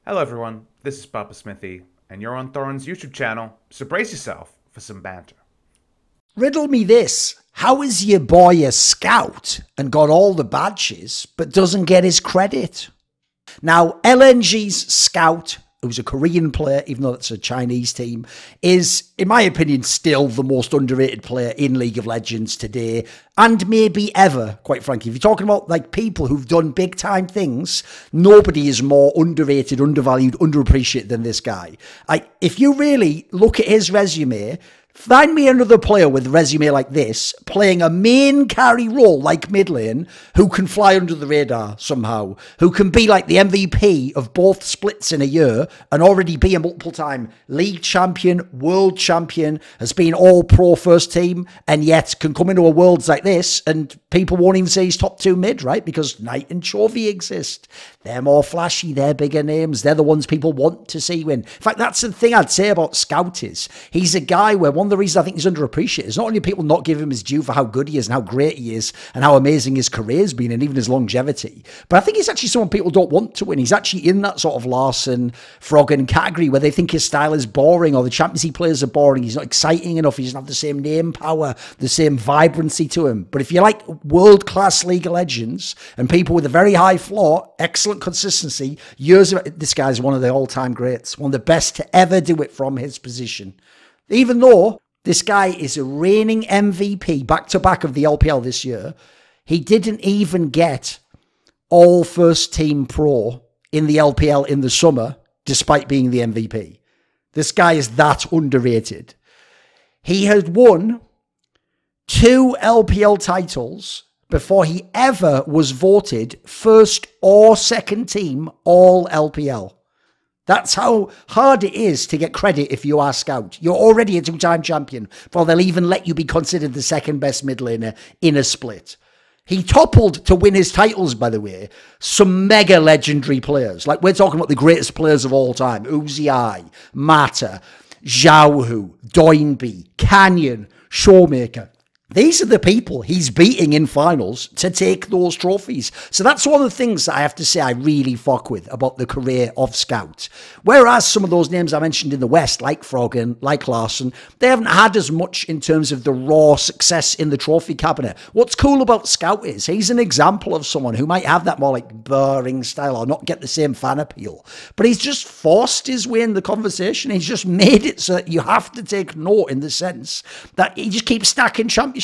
Hello everyone, this is Papa Smithy, and you're on Thorin's YouTube channel, so brace yourself for some banter. Riddle me this. How is your boy a scout and got all the badges, but doesn't get his credit? Now, LNG's scout, who's a Korean player, even though it's a Chinese team, is, in my opinion, still the most underrated player in League of Legends today, and maybe ever, quite frankly. If you're talking about like people who've done big time things, nobody is more underrated, undervalued, underappreciated than this guy. If you really look at his resume, find me another player with a resume like this, playing a main carry role like mid lane, who can fly under the radar somehow, who can be like the MVP of both splits in a year and already be a multiple-time league champion, world champion, has been all-pro first team, and yet can come into a Worlds like this and people won't even say he's top 2 mid, right? Because Knight and Chovy exist. They're more flashy, they're bigger names, they're the ones people want to see win. In fact, that's the thing I'd say about Scout is, he's a guy where one of the reasons I think he's underappreciated is not only people not give him his due for how good he is and how great he is and how amazing his career's been and even his longevity, but I think he's actually someone people don't want to win. He's actually in that sort of Larson, Froggen category where they think his style is boring or the champions he plays are boring, he's not exciting enough, he doesn't have the same name power, the same vibrancy to him. But if you like world-class League of Legends and people with a very high floor, excellent consistency, years of this guy's one of the all-time greats, one of the best to ever do it from his position. Even though this guy is a reigning MVP back-to-back of the LPL this year, he didn't even get all first team pro in the LPL in the summer, despite being the MVP. This guy is that underrated. He had won 2 LPL titles before he ever was voted first or second team all LPL. That's how hard it is to get credit if you are Scout. You're already a 2-time champion before they'll even let you be considered the second best mid laner in a split. He toppled to win his titles, by the way, some mega legendary players. Like, we're talking about the greatest players of all time. Uzi, Mata, Xiaohu, Doinby, Canyon, Showmaker. These are the people he's beating in finals to take those trophies. So that's one of the things that I have to say I really fuck with about the career of Scout. Whereas some of those names I mentioned in the West, like Froggen, like Larson, they haven't had as much in terms of the raw success in the trophy cabinet. What's cool about Scout is he's an example of someone who might have that more like boring style or not get the same fan appeal. But he's just forced his way in the conversation. He's just made it so that you have to take note in the sense that he just keeps stacking championships,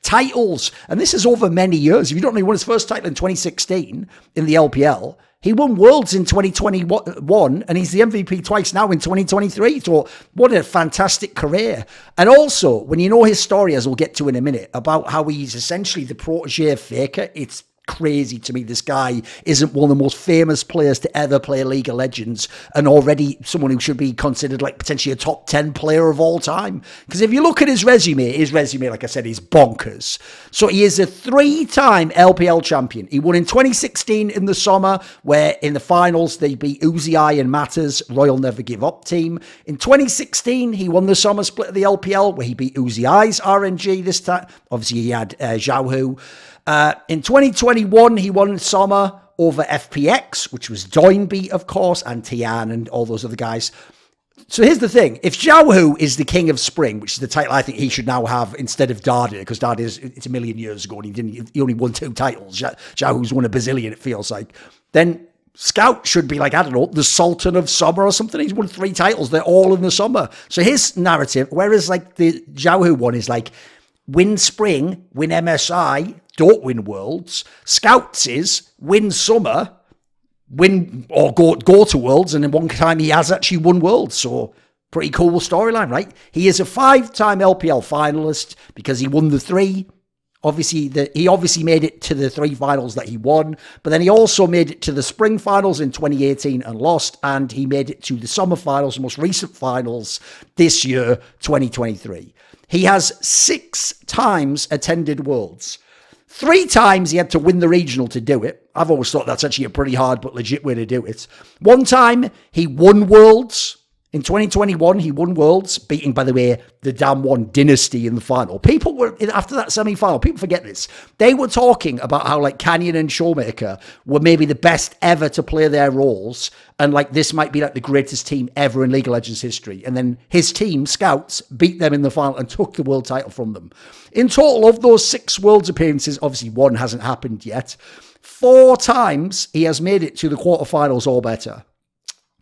titles, and this is over many years. If you don't know, he won his first title in 2016 in the LPL. He won Worlds in 2021, and he's the MVP twice now in 2023. So what a fantastic career. And also, when you know his story, as we'll get to in a minute, about how he's essentially the protege of Faker, it's crazy to me. This guy isn't one of the most famous players to ever play League of Legends and already someone who should be considered like potentially a top 10 player of all time. Because if you look at his resume, like I said, is bonkers. So he is a 3-time LPL champion. He won in 2016 in the summer, where in the finals they beat Uzi and Matters Royal Never Give Up team. In 2016, he won the summer split of the LPL, where he beat Uzi's RNG this time. Obviously, he had Xiaohu. In 2021, he won summer over FPX, which was Doinby, of course, and Tian and all those other guys. So here's the thing. If Xiaohu is the king of spring, which is the title I think he should now have instead of Darda, because Darda it's a million years ago and he only won 2 titles. Xiaohu's won a bazillion, it feels like. Then Scout should be like, I don't know, the Sultan of summer or something. He's won 3 titles. They're all in the summer. So his narrative, whereas like the Xiaohu one is like, win spring, win MSI, don't win Worlds. Scouts is win summer, win or go to Worlds, and in one time he has actually won Worlds. So pretty cool storyline, right? He is a 5-time LPL finalist because he won the 3. Obviously, he obviously made it to the 3 finals that he won, but then he also made it to the spring finals in 2018 and lost, and he made it to the summer finals, the most recent finals this year, 2023. He has 6 times attended Worlds. 3 times he had to win the regional to do it. I've always thought that's actually a pretty hard but legit way to do it. 1 time he won Worlds In 2021, he won Worlds, beating, by the way, the damn one Dynasty in the final. People were, after that semi-final, people forget this. They were talking about how, like, Canyon and Showmaker were maybe the best ever to play their roles. And, like, this might be, like, the greatest team ever in League of Legends history. And then his team, Scouts, beat them in the final and took the world title from them. In total, of those 6 Worlds appearances, obviously one hasn't happened yet, 4 times he has made it to the quarterfinals or better.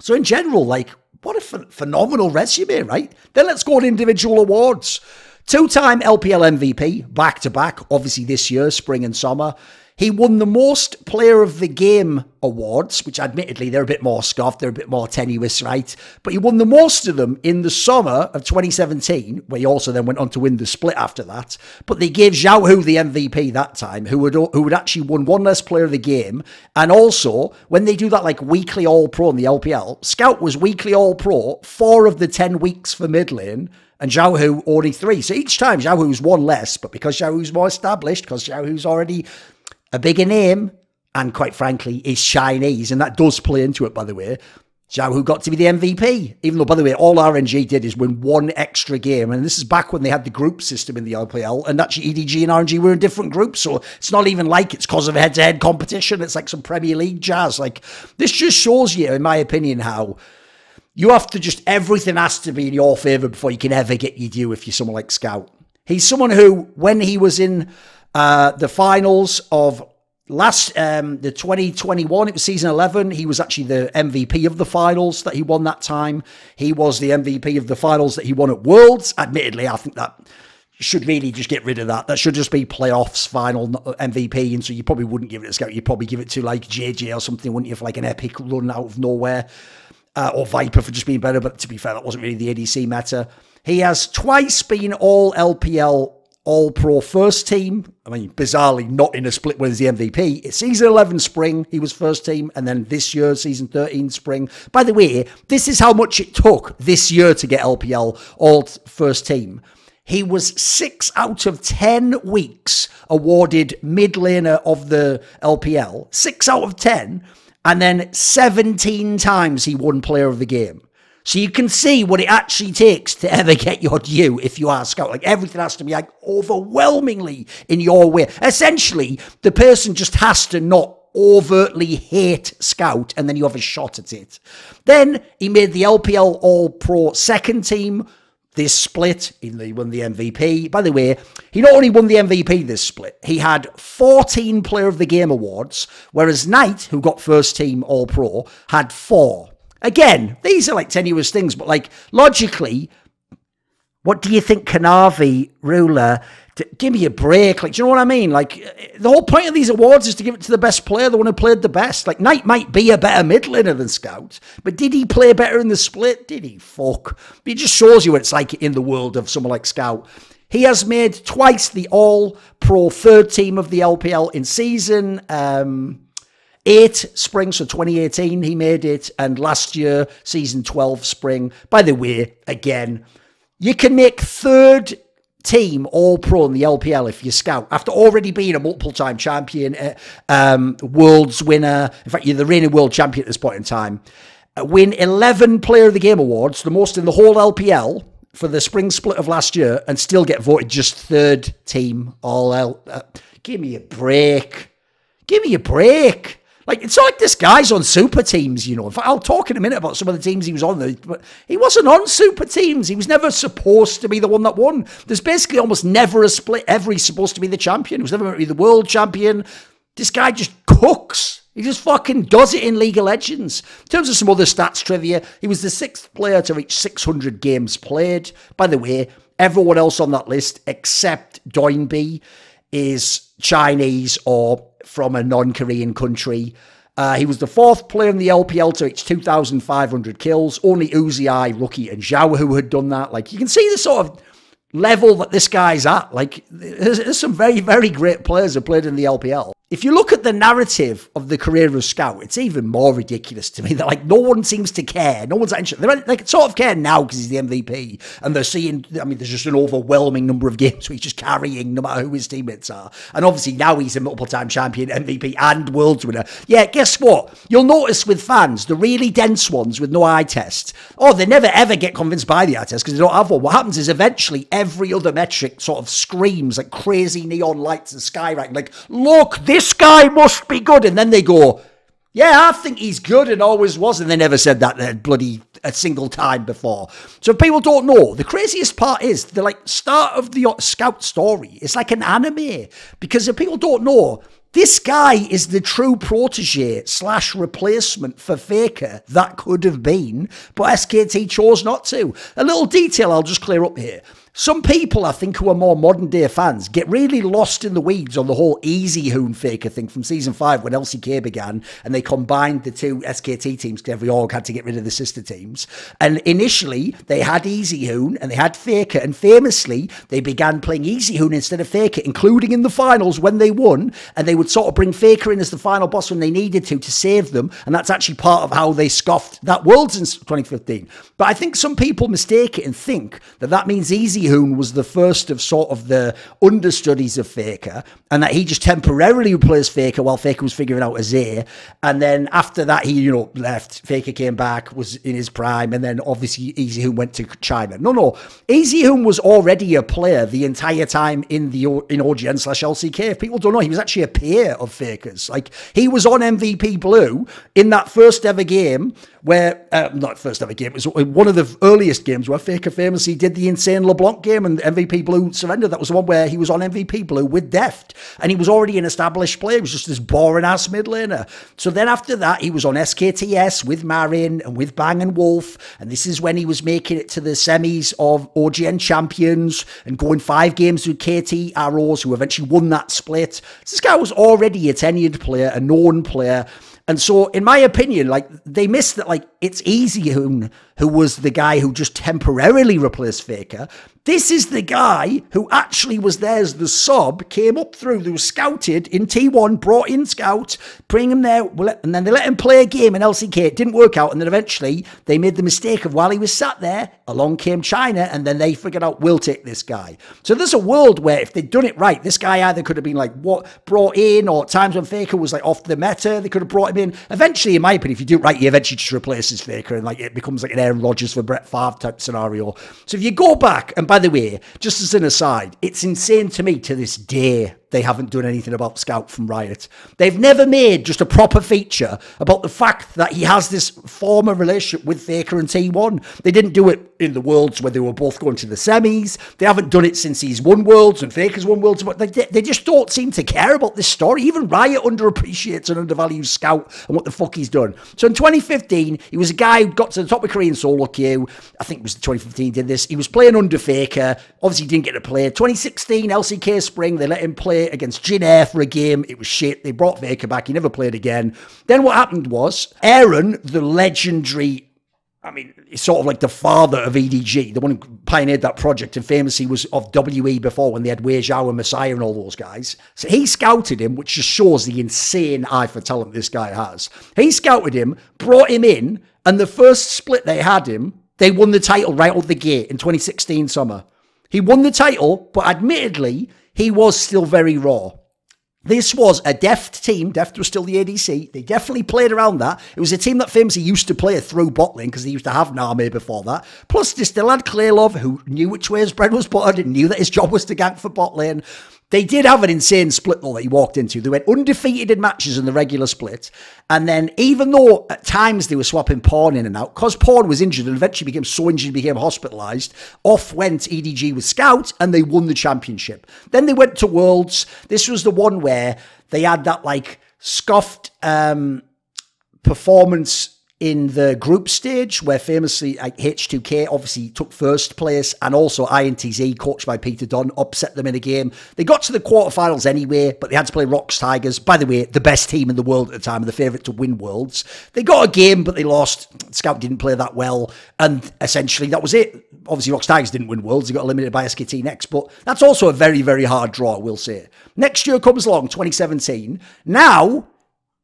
So in general, like, what a phenomenal resume, right? Then let's go to individual awards. 2-time LPL MVP, back-to-back, obviously this year, spring and summer. He won the most Player of the Game awards, which admittedly, they're a bit more scoffed, they're a bit more tenuous, right? But he won the most of them in the summer of 2017, where he also then went on to win the split after that. But they gave Xiaohu the MVP that time, who had actually won one less Player of the Game. And also, when they do that like weekly All-Pro in the LPL, Scout was weekly All-Pro 4 of the 10 weeks for mid lane, and Xiaohu only 3. So each time Xiaohu's one less, but because Xiaohu's more established, because Xiaohu's already a bigger name, and quite frankly, is Chinese, and that does play into it, by the way. Xiaohu got to be the MVP, even though, by the way, all RNG did is win 1 extra game, and this is back when they had the group system in the LPL, and actually EDG and RNG were in different groups, so it's not even like it's because of a head-to-head competition. It's like some Premier League jazz. Like, this just shows you, in my opinion, how you have to just, everything has to be in your favour before you can ever get your due if you're someone like Scout. He's someone who, when he was in the finals of the 2021, it was season 11, he was actually the MVP of the finals that he won that time. He was the MVP of the finals that he won at Worlds. Admittedly, I think that should really just get rid of that. That should just be playoffs, final MVP, and so you probably wouldn't give it to Scout. You'd probably give it to like JJ or something, wouldn't you, for like an epic run out of nowhere, or Viper for just being better, but to be fair, that wasn't really the ADC meta. He has twice been all LPL All-Pro first team. I mean, bizarrely, not in a split where he's the MVP. It's season 11 spring, he was first team, and then this year, season 13 spring. By the way, this is how much it took this year to get LPL all first team. He was 6 out of 10 weeks awarded mid laner of the LPL. 6 out of 10. And then 17 times he won Player of the Game. So you can see what it actually takes to ever get your due if you are a Scout. Like, everything has to be like overwhelmingly in your way. Essentially, the person just has to not overtly hate Scout, and then you have a shot at it. Then he made the LPL All-Pro second team this split, even though he won the MVP. By the way, he not only won the MVP this split, he had 14 Player of the Game awards, whereas Knight, who got first team All-Pro, had 4. Again, these are like tenuous things, but like logically, what do you think Kanavi, Ruler, give me a break? Like, do you know what I mean? Like, the whole point of these awards is to give it to the best player, the one who played the best. Like, Knight might be a better mid laner than Scout, but did he play better in the split? Did he? Fuck. But it just shows you what it's like in the world of someone like Scout. He has made twice the All-Pro third team of the LPL in season 8 spring, so 2018 he made it, and last year, season 12 spring. By the way, again, you can make third team All-Pro in the LPL if you Scout, after already being a multiple-time champion, Worlds winner. In fact, you're the reigning world champion at this point in time. Win 11 Player of the Game awards, the most in the whole LPL for the spring split of last year, and still get voted just third team give me a break. Give me a break. Like, it's not like this guy's on super teams, you know. In fact, I'll talk in a minute about some of the teams he was on, but he wasn't on super teams. He was never supposed to be the one that won. There's basically almost never a split ever he's supposed to be the champion. He was never meant to be the world champion. This guy just cooks. He just fucking does it in League of Legends. In terms of some other stats trivia, he was the 6th player to reach 600 games played. By the way, everyone else on that list, except Doinby, is Chinese or from a non-Korean country. He was the 4th player in the LPL to reach 2,500 kills. Only Uzi, Rookie, and Zhao who had done that. Like, you can see the sort of level that this guy's at. Like, there's some very, very great players who played in the LPL. if you look at the narrative of the career of Scout, it's even more ridiculous to me that like no one seems to care. No one's actually, they're like sort of care now because he's the MVP and they're seeing, I mean, there's just an overwhelming number of games where he's just carrying no matter who his teammates are. And obviously now he's a multiple time champion, MVP and world's winner. Yeah, guess what? You'll notice with fans, the really dense ones with no eye test, they never ever get convinced by the eye test because they don't have one. What happens is eventually every other metric sort of screams like crazy neon lights and skywriting, like, look, this guy must be good. And then they go, yeah, I think he's good and always was. And they never said that bloody a single time before. So if people don't know, the craziest part is the like start of the Scout story. It's like an anime because if people don't know, this guy is the true protege / replacement for Faker that could have been, but SKT chose not to. A little detail I'll just clear up here. Some people, I think, who are more modern day fans get really lost in the weeds on the whole Easy Hoon Faker thing from season 5 when LCK began and they combined the two SKT teams because every org had to get rid of the sister teams. And initially, they had Easy Hoon and they had Faker, and famously, they began playing Easy Hoon instead of Faker, including in the finals when they won, and they would sort of bring Faker in as the final boss when they needed to save them, and that's actually part of how they scoffed that Worlds in 2015. But I think some people mistake it and think that that means Easy Hoon was the first of sort of the understudies of Faker, and that he just temporarily replaced Faker while Faker was figuring out Azir. And then after that, he, left. Faker came back, was in his prime, and then obviously Easy Hoon went to China. No. Easy Hoon was already a player the entire time in OGN/LCK. If people don't know, he was actually a peer of Faker's. Like, he was on MVP Blue in that first ever game where, not first ever game, it was one of the earliest games where Faker famously did the insane LeBlanc game and MVP Blue surrendered. That was the one where he was on MVP Blue with Deft, and he was already an established player. He was just this boring ass mid laner. So then after that, he was on SKTS with Marin and with Bang and Wolf, and this is when he was making it to the semis of OGN Champions and going 5 games with KT Arrows, who eventually won that split. So this guy was already a tenured player, a known player. And so, in my opinion, like, they missed that, like, it's Easy Hoon who was the guy who just temporarily replaced Faker. This is the guy who actually was there as the sub, came up through, who was scouted in T1, brought in Scout, bring him there, and then they let him play a game in LCK. It didn't work out, and then eventually they made the mistake of, while he was sat there, along came China, and then they figured out, we'll take this guy. So there's a world where if they'd done it right, this guy either could have been like brought in, or times when Faker was like off the meta, they could have brought him in. Eventually, in my opinion, if you do it right, he eventually just replaces Faker, and like it becomes like an Aaron Rodgers for Brett Favre type scenario. So if you go back, and by the way, just as an aside, it's insane to me to this day they haven't done anything about Scout from Riot. They've never made just a proper feature about the fact that he has this former relationship with Faker and T1. They didn't do it in the Worlds where they were both going to the semis. They haven't done it since he's won Worlds and Faker's won Worlds. But they just don't seem to care about this story. Even Riot underappreciates and undervalues Scout and what the fuck he's done. So in 2015, he was a guy who got to the top of Korean solo queue. I think it was 2015 did this. He was playing under Faker. Obviously, he didn't get to play. 2016, LCK Spring, they let him play against Jin Air for a game. It was shit. They brought Faker back. He never played again. Then what happened was Aaron, the legendary, I mean, he's sort of like the father of EDG, the one who pioneered that project and famously was of WE before when they had Wei Zhao and Messiah and all those guys. So he scouted him, which just shows the insane eye for talent this guy has. He scouted him, brought him in, and the first split they had him, they won the title right out the gate in 2016 summer. He won the title, but admittedly, he was still very raw. This was a Deft team. Deft was still the ADC. They definitely played around that. It was a team that famously used to play through bot lane because they used to have Name before that. Plus, they still had Claylove, who knew which way his bread was buttered and knew that his job was to gank for bot lane. They did have an insane split, though, that he walked into. They went undefeated in matches in the regular split. And then, even though at times they were swapping Pawn in and out, because Pawn was injured and eventually became so injured he became hospitalised, off went EDG with Scout, and they won the championship. Then they went to Worlds. This was the one where they had that, like, scoffed performance in the group stage, where famously H2K obviously took first place, and also INTZ, coached by Peter Dunn, upset them in a game. They got to the quarterfinals anyway, but they had to play Rocks Tigers. By the way, the best team in the world at the time, and the favourite to win Worlds. They got a game, but they lost. Scout didn't play that well, and essentially that was it. obviously Rocks Tigers didn't win Worlds. They got eliminated by SKT next, but that's also a very, very hard draw, we'll say. Next year comes along, 2017. Now,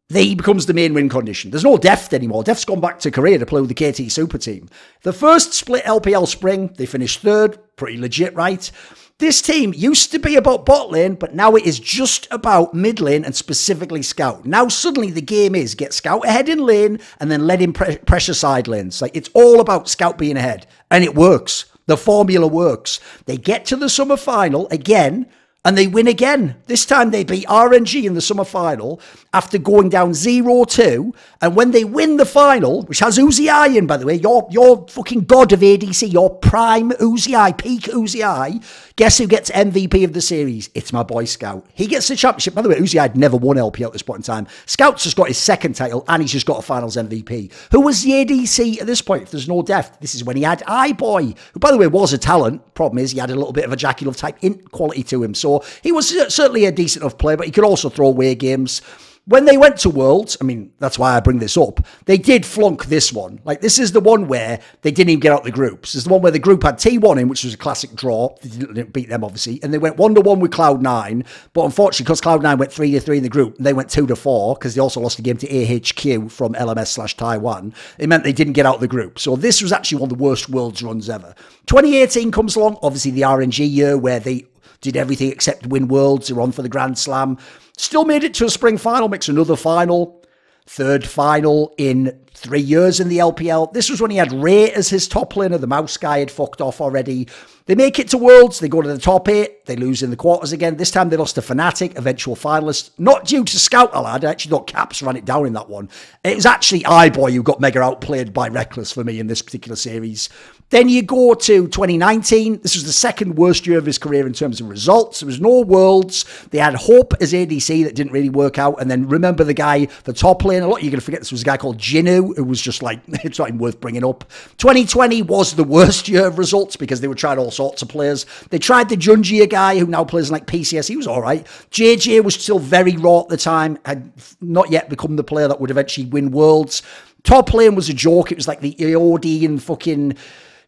he becomes the main win condition. There's no Deft anymore. Deft's gone back to Korea to play with the KT Super Team. The first split LPL Spring, they finished third. Pretty legit, right? This team used to be about bot lane, but now it is just about mid lane and specifically Scout. Now suddenly the game is get Scout ahead in lane and then let him pressure side lanes. Like, it's all about Scout being ahead. And it works. The formula works. They get to the summer final again, and they win again. This time they beat RNG in the summer final after going down 0-2. And when they win the final, which has Uzi in, by the way, your fucking god of ADC, your prime Uzi, peak Uzi, guess who gets MVP of the series? It's my boy Scout. He gets the championship. By the way, Uzi had never won LPL at this point in time. Scout's just got his second title, and he's just got a finals MVP. Who was the ADC at this point? If there's no Deft, this is when he had iBoy, who, by the way, was a talent. Problem is, he had a little bit of a Jackie Love type int quality to him. So he was certainly a decent enough player, but he could also throw away games. When they went to Worlds, I mean, that's why I bring this up, they did flunk this one. Like, this is the one where they didn't even get out the groups. This is the one where the group had T1 in, which was a classic draw. They didn't beat them, obviously. And they went 1-1 with Cloud9. But unfortunately, because Cloud9 went 3-3 in the group, they went 2-4, because they also lost the game to AHQ from LMS/Taiwan. It meant they didn't get out the group. So this was actually one of the worst Worlds runs ever. 2018 comes along, obviously the RNG year, where they did everything except win Worlds. They were on for the Grand Slam. Still made it to a spring final, makes another final. Third final in 3 years in the LPL. This was when he had Ray as his top laner. The mouse guy had fucked off already. They make it to Worlds. They go to the top 8. They lose in the quarters again. This time they lost to Fnatic, eventual finalist. Not due to Scout, I actually thought Caps ran it down in that one. It was actually iBoy who got mega outplayed by Reckless for me in this particular series. Then you go to 2019. This was the second worst year of his career in terms of results. There was no Worlds. They had Hope as ADC that didn't really work out. And then remember the guy, the top lane. A lot of you are going to forget this was a guy called Jinu, who was just like, it's not even worth bringing up. 2020 was the worst year of results because they were trying all sorts of players. They tried the Junjia guy who now plays in like PCS. He was all right. JJ was still very raw at the time, had not yet become the player that would eventually win Worlds. Top lane was a joke. It was like the EOD and fucking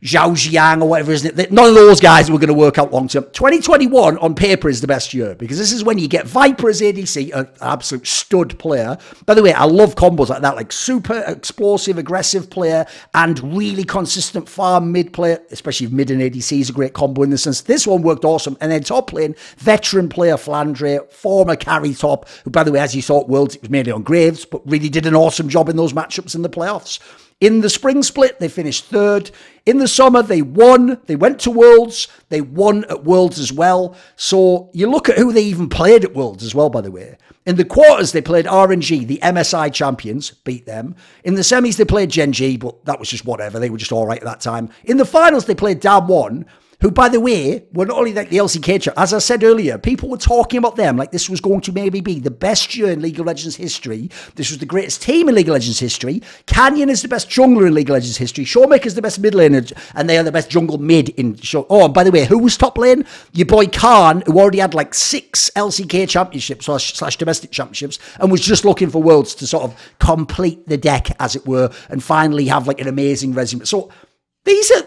Zhao Jiang or whatever, isn't it? None of those guys were going to work out long term. 2021 on paper is the best year because this is when you get Viper as ADC, an absolute stud player. By the way, I love combos like that, like super explosive, aggressive player and really consistent farm mid player, especially if mid and ADC is a great combo in this sense. This one worked awesome. And then top lane, veteran player Flandre, former carry top, who, by the way, as you saw at Worlds, it was mainly on Graves, but really did an awesome job in those matchups in the playoffs. In the spring split, they finished third. In the summer, they won. They went to Worlds. They won at Worlds as well. So you look at who they even played at Worlds as well, by the way. In the quarters, they played RNG, the MSI champions, beat them. In the semis, they played Gen G, but that was just whatever. They were just all right at that time. In the finals, they played Dam1, who, by the way, were not only like the LCK champ. As I said earlier, people were talking about them like this was going to maybe be the best year in League of Legends history. This was the greatest team in League of Legends history. Canyon is the best jungler in League of Legends history. Showmaker is the best mid laner, and they are the best jungle mid in show. Oh, and by the way, who was top lane? Your boy Khan, who already had like 6 LCK championships slash domestic championships, and was just looking for Worlds to sort of complete the deck, as it were, and finally have like an amazing resume. So these are...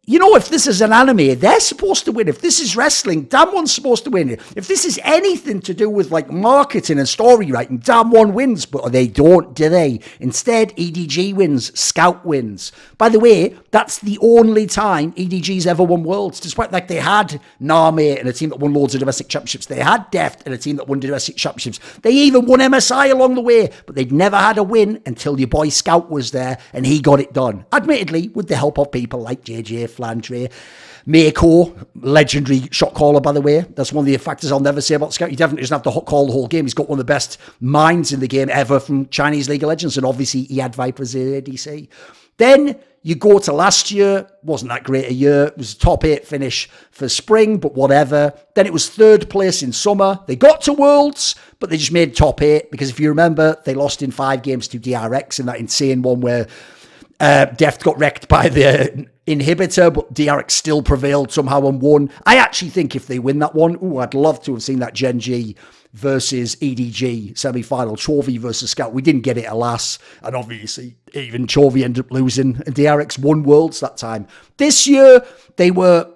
You know, if this is an anime, they're supposed to win. If this is wrestling, Dam1's supposed to win. If this is anything to do with like marketing and story writing, Dam1 wins, but they don't, do they? Instead, EDG wins, Scout wins. By the way, that's the only time EDG's ever won Worlds, despite like they had Name and a team that won loads of domestic championships. They had Deft and a team that won domestic championships. They even won MSI along the way, but they'd never had a win until your boy Scout was there and he got it done. Admittedly, with the help of people like JJ, Flandre, Mako, legendary shot caller, by the way. That's one of the factors I'll never say about Scout. He definitely doesn't have to call the whole game. He's got one of the best minds in the game ever from Chinese League of Legends, and obviously he had Viper as ADC. Then you go to last year. Wasn't that great a year. It was a top 8 finish for spring, but whatever. Then it was third place in summer. They got to Worlds, but they just made top 8 because if you remember, they lost in 5 games to DRX in that insane one where Deft got wrecked by the inhibitor, but DRX still prevailed somehow and won. I actually think if they win that one, I'd love to have seen that Gen G versus EDG semi-final, Chovy versus Scout. We didn't get it, alas. And obviously, even Chovy ended up losing. And DRX won Worlds that time. This year, they were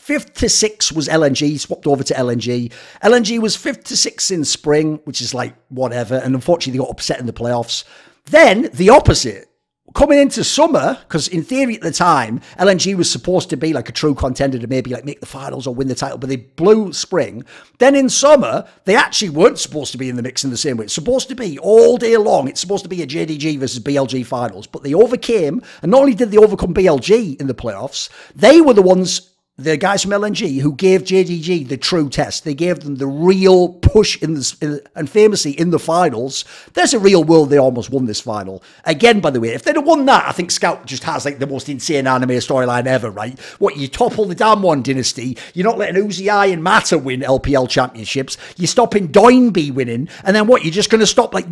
5th to 6th was LNG, swapped over to LNG. LNG was 5th to 6th in spring, which is like whatever. And unfortunately, they got upset in the playoffs. Then the opposite. Coming into summer, because in theory at the time, LNG was supposed to be like a true contender to maybe like make the finals or win the title, but they blew spring. Then in summer, they actually weren't supposed to be in the mix in the same way. It's supposed to be all day long. It's supposed to be a JDG versus BLG finals, but they overcame, and not only did they overcome BLG in the playoffs, they were the ones, the guys from LNG, who gave JDG the true test. They gave them the real push and famously in the finals. There's a real world they almost won this final. Again, by the way, if they'd have won that, I think Scout just has like the most insane anime storyline ever, right? What, you topple the damn one dynasty, you're not letting Uzi and Mata win LPL championships, you're stopping Doinby winning, and then what, you're just going to stop like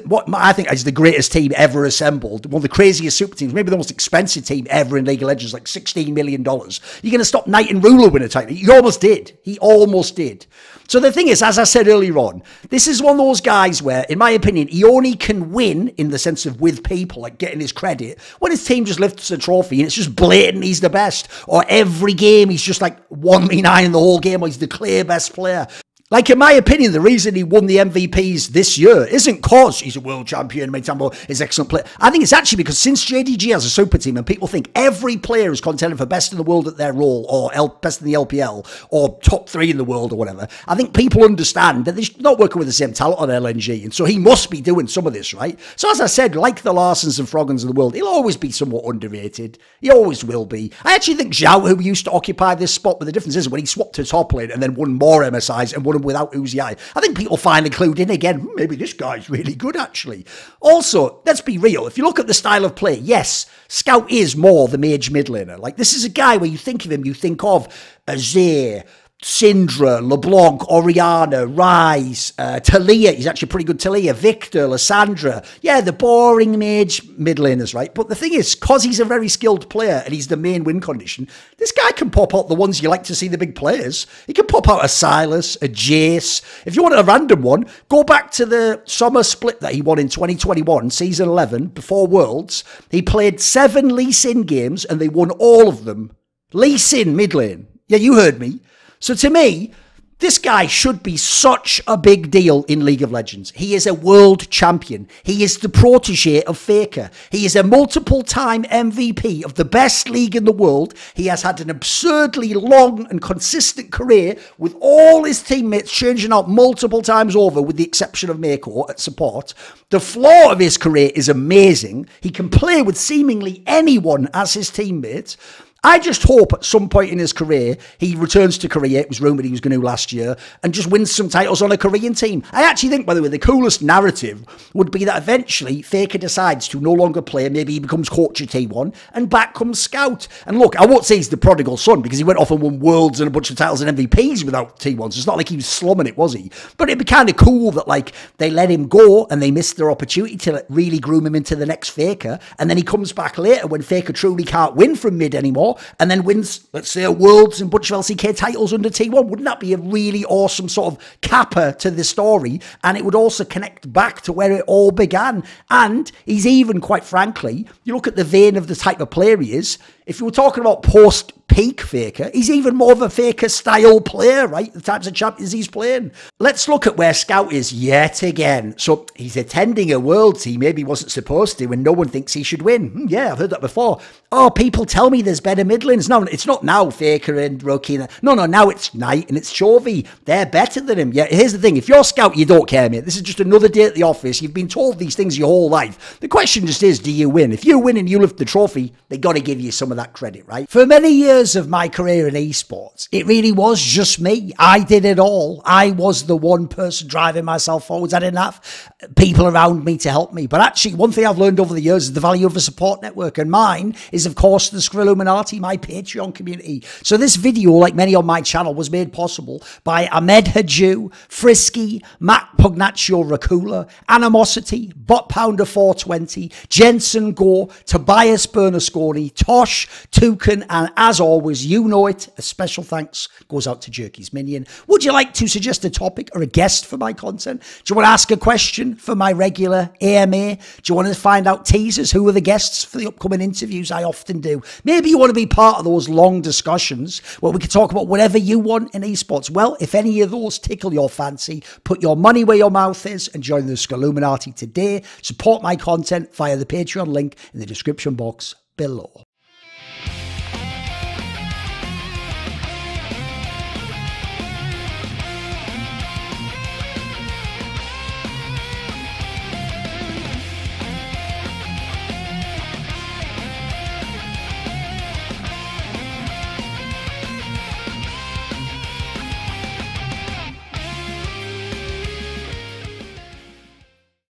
what I think is the greatest team ever assembled, one of the craziest super teams, maybe the most expensive team ever in League of Legends, like $16 million. You're going to stop Knight and Ruler win a title. He almost did. He almost did. So the thing is, as I said earlier on, this is one of those guys where, in my opinion, he only can win in the sense of with people, like getting his credit, when his team just lifts a trophy and it's just blatant he's the best. Or every game he's just like 1v9 in the whole game, or he's the clear best player. Like, in my opinion, the reason he won the MVPs this year isn't because he's a world champion, is excellent player. I think it's actually because since JDG has a super team and people think every player is contending for best in the world at their role, or best in the LPL, or top 3 in the world, or whatever, I think people understand that they're not working with the same talent on LNG, and so he must be doing some of this, right? So as I said, like the Larsons and Froggins of the world, he'll always be somewhat underrated. He always will be. I actually think Zhao, who used to occupy this spot, but the difference is when he swapped to top lane and then won more MSIs and won without Uzi, I think people finally clued in again. Maybe this guy's really good, actually. Also, let's be real. If you look at the style of play, yes, Scout is more the mage mid laner. Like, this is a guy where you think of him, you think of Azir, Syndra, LeBlanc, Oriana, Ryze, Talia. He's actually pretty good. Talia, Victor, Lissandra. Yeah, the boring mage mid laners, right? But the thing is, because he's a very skilled player and he's the main win condition, this guy can pop out the ones you like to see, the big players. He can pop out a Silas, a Jace. If you want a random one, go back to the summer split that he won in 2021, season 11, before Worlds. He played 7 Lee Sin games and they won all of them. Lee Sin mid lane. Yeah, you heard me. So to me, this guy should be such a big deal in League of Legends. He is a world champion. He is the protege of Faker. He is a multiple-time MVP of the best league in the world. He has had an absurdly long and consistent career with all his teammates changing out multiple times over, with the exception of Mako at support. The floor of his career is amazing. He can play with seemingly anyone as his teammate. I just hope at some point in his career, he returns to Korea. It was rumoured he was going to last year, and just wins some titles on a Korean team. I actually think, by the way, the coolest narrative would be that eventually Faker decides to no longer play. Maybe he becomes coach at T1, and back comes Scout. And look, I won't say he's the prodigal son, because he went off and won Worlds and a bunch of titles and MVPs without T1. So it's not like he was slumming it, was he? But it'd be kind of cool that, like, they let him go and they missed their opportunity to really groom him into the next Faker. And then he comes back later when Faker truly can't win from mid anymore, and then wins, let's say, a Worlds and bunch of LCK titles under T1. Wouldn't that be a really awesome sort of capper to the story? And it would also connect back to where it all began. And he's even, quite frankly, you look at the vein of the type of player he is, if you were talking about post-peak Faker, he's even more of a Faker-style player, right? The types of champions he's playing. Let's look at where Scout is yet again. So he's attending a Worlds he maybe wasn't supposed to, and no one thinks he should win. Yeah, I've heard that before. Oh, people tell me there's better mid lanes. No, it's not now Faker and Rajcula. No, now it's Knight and it's Chovy. They're better than him. Yeah, here's the thing. If you're Scout, you don't care, mate. This is just another day at the office. You've been told these things your whole life. The question just is, do you win? If you win and you lift the trophy, they got to give you some of that credit, right? For many years of my career in esports, it really was just me. I did it all. I was the one person driving myself forwards. I didn't have people around me to help me. But actually, one thing I've learned over the years is the value of a support network. And mine is, of course, the Skrilluminati, my Patreon community. So this video, like many on my channel, was made possible by Ahmed Hadjou, Frisky, Matt Pugnatio Rajcula, Animosity, Bot Pounder 420, Jensen Goh, Tobias Bernasconi, Tosh, Thooorin, and as always, you know it. A special thanks goes out to Jerky's Minion. Would you like to suggest a topic or a guest for my content? Do you want to ask a question for my regular AMA? Do you want to find out teasers? Who are the guests for the upcoming interviews? I often do. Maybe you want to be part of those long discussions where we can talk about whatever you want in esports. Well, if any of those tickle your fancy, put your money where your mouth is and join the Skilluminati today. Support my content via the Patreon link in the description box below.